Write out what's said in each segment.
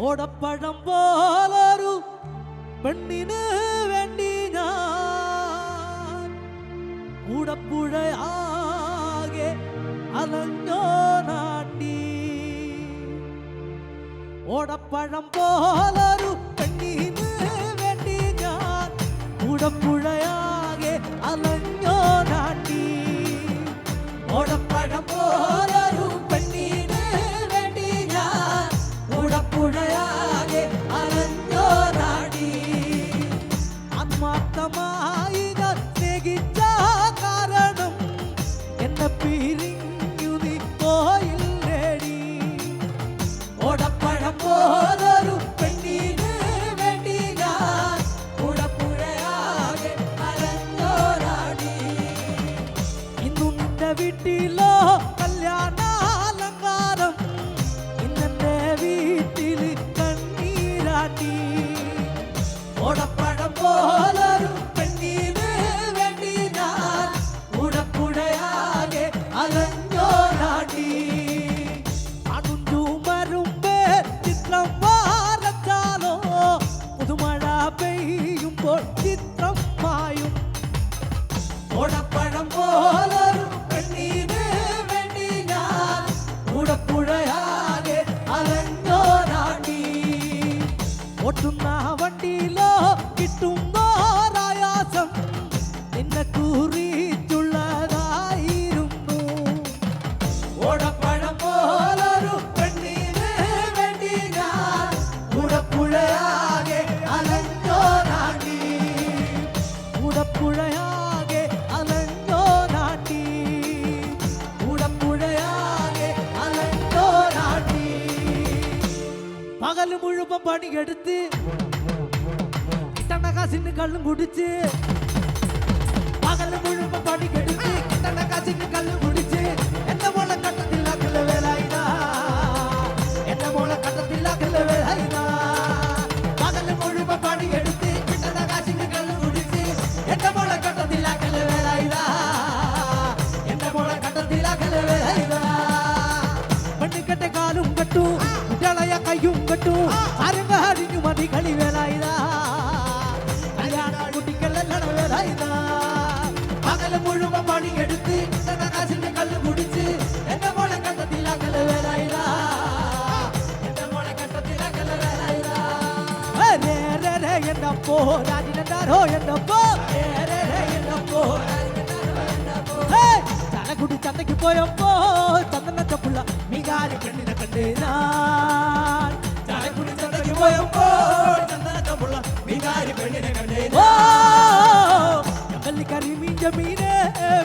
ഓടപ്പഴം പോലൊരു പെണ്ണിന് വേണ്ടി ഞാൻ കൂടപ്പുഴയാകെ അലഞ്ഞോ നാട്ടി. ഓടപ്പഴം പോലൊരു പെണ്ണിന് വേണ്ടി ഞാൻ കൂടപ്പുഴയാകെ അലഞ്ഞോ നാട്ടി. ഓടപ്പഴം പോലൊരു പെണ്ണിന് വേണ്ടി ഞാൻ കൂടപ്പുഴയാകെ അലഞ്ഞോ നാട്ടി. ആത്മാർത്ഥമായി ഞാൻ സ്നേഹിച്ച കാരണം എന്നെ പിരിഞ്ഞു നീ പോയില്ലേടി. ഓടപ്പഴം പോലൊരു പെണ്ണിന് വേണ്ടി ഞാൻ കൂടപ്പുഴയാകെ അലഞ്ഞോ നാട്ടി. ഇന്നു നിന്റെ വീട്ടിലോ കല്യാണാലങ്കാരം, ഇന്നെന്റെ വീട്ടിൽ കണ്ണീരാട്ടി. ഓടപ്പഴം പോലൊരു പെണ്ണിന് വേണ്ടി ഞാൻ കൂടപ്പുഴയാകെ അലഞ്ഞോ നാട്ടി. അടുഞ്ചു മരുമ്പേ ചിത്രം വരച്ചാലോ പുതുമഴ പെയ്യുമ്പോൾ ചിത്രം മായും. ഓടപ്പഴം പോലൊരു പെണ്ണിന് വേണ്ടി ഞാൻ കൂടപ്പുഴയാകെ അലഞ്ഞോ നാട്ടി. ഓട്ടുന്ന വണ്ടിയിലോ കിട്ടുന്നോരായാസം നിന്നെ കുറിച്ചുള്ളതായിരുന്നു. ഓടപ്പഴം പോലൊരു പെണ്ണിന് വേണ്ടി ഞാൻ കൂടപ്പുഴയാകെ അലഞ്ഞോ നാട്ടി. കൂടപ്പുഴയാകെ അലഞ്ഞോ നാട്ടി. കൂടപ്പുഴയാകെ അലഞ്ഞോ നാട്ടി. പകല് മുഴുവൻ പണിയെടുത്ത് കിട്ടണ കാശിന് കള്ളും കുടിച്ച്, പകല് മുഴുവൻ പണിയെടുത്ത് കിട്ടണ കാശിന് കള്ളും കുടിച്ച് എന്റെ മോളെ കട്ടത്തിലാക്കല് വേലായിതാ. എന്റെ മോളെ കട്ടത്തിലാക്കല് വേലായിതാ. പകല് മുഴുവൻ പണിയെടുത്ത് കിട്ടണ കാശിന് കള്ളും കുടിച്ച് എന്റെ മോളെ കട്ടത്തിലാക്കല് വേലായിതാ. എന്റെ മോളെ കട്ടത്തിലാക്കല് വേലായിതാ. പെണ്ണിക്കെട്ടെ കാലും കെട്ടു, കുട്ടികളയ കയ്യും കെട്ടു, അരങ്ങാടിഞ്ഞു മതി കളി വേലായിതാ. കല്യാണ കുട്ടികളെല്ലാം വേലായിതാ. പകല് മുഴുവൻ പണിയെടുത്ത് കിട്ടണ കാശിന്റെ കള്ളു കുടിച്ച് എന്റെ മോളെ കട്ടത്തിലാക്കല് വേലായിതാ. എന്റെ മോളെ കട്ടത്തിലാക്കല് വേലായിതാ. എന്നപ്പോ രാജിനെന്താരോ എന്നപ്പോ എന്നപ്പോ ചനക്കുടി ചന്തയ്ക്ക് പോയപ്പോ ചന്ദനത്തെ പുള്ള മികാരി പെണ്ണിനെ കണ്ടേ ഞാൻ. ചനക്കുടി ചന്തയ്ക്ക് പോയപ്പോ ചന്ദനത്തെ പുള്ള മികാരി പെണ്ണിനെ കണ്ടേ. കറി മീൻ്റെ മീന്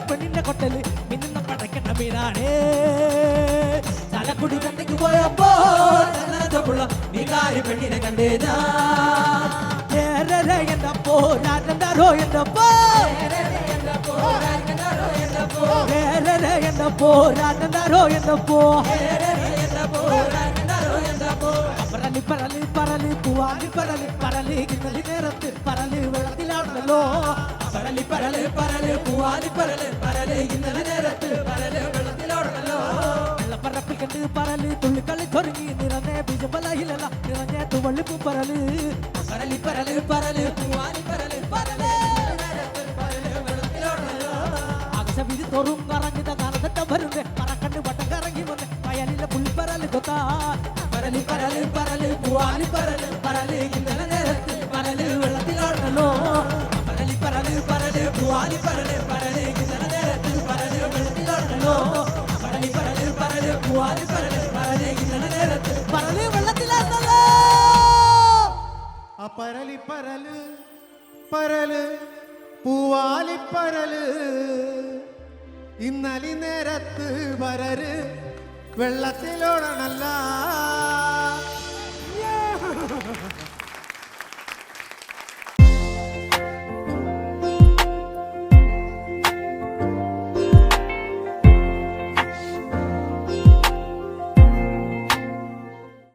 പെണ്ണിന്റെ കൊട്ടല് മിന്നുന്ന പടക്കണ്ട മീനാണേ. ചനക്കുടി ചന്തയ്ക്ക് പോയപ്പോ ചന്ദനത്തെ പുള്ള മികാരി പെണ്ണിനെ കണ്ടേ ഞാൻ. എന്നപ്പോ രാജെന്താരോ എന്നപ്പോ എന്നപ്പോ രാജെന്താരോ എന്നപ്പോ പറലി പറലി പറലി പൂവാലി പറലി പറലി ഇന്നലെ നേരത്ത് പറലി വെള്ളത്തിലാണല്ലോ. പറലി പറലി പറലി പൂവാലി പറലി പറലി ഇന്നലെ നേരത്ത് പറലി വെള്ളത്തിലാണല്ലോ. വെള്ളപ്പറപ്പിൽ കണ്ട് പറലി തുള്ളിക്കളി ചൊരുങ്ങി നിറഞ്ഞ ബീജബലയിലല്ല നിറഞ്ഞ തുവള്ളിപ്പൂ പറല്. പറലി പറലി പറലി പൂവാലി പറലി പറലി ആകാശവിധി തോറും കറങ്ങിത കാലത്തെ വരുന്നേ പറക്കണ്ട് വട്ടം കറങ്ങി വന്ന് വയലിലെ പുൽപ്പറല് കൊത്താ. പറലി പറലി പറലി പൂവാലി പറലി പറലി ഇന്നലെ നേരത്ത് പറലി വെള്ളത്തിലാണല്ലോ. പറലി പറലി പറലി പൂവാലി പറലി പറലി ഇന്നലെ നേരത്ത് പറലി വെള്ളത്തിലാണല്ലോ. പറലി പറലി പറലി പൂവാലി പറലി പറലി ഇന്നലെ നേരത്ത് പറലി വെള്ളത്തിലാണല്ലോ. ആ പരലി പരല് പരല് പൂവാലി പരല് ഇന്നലെ നേരത്ത് വരര് വെള്ളത്തിലോടണല്ല.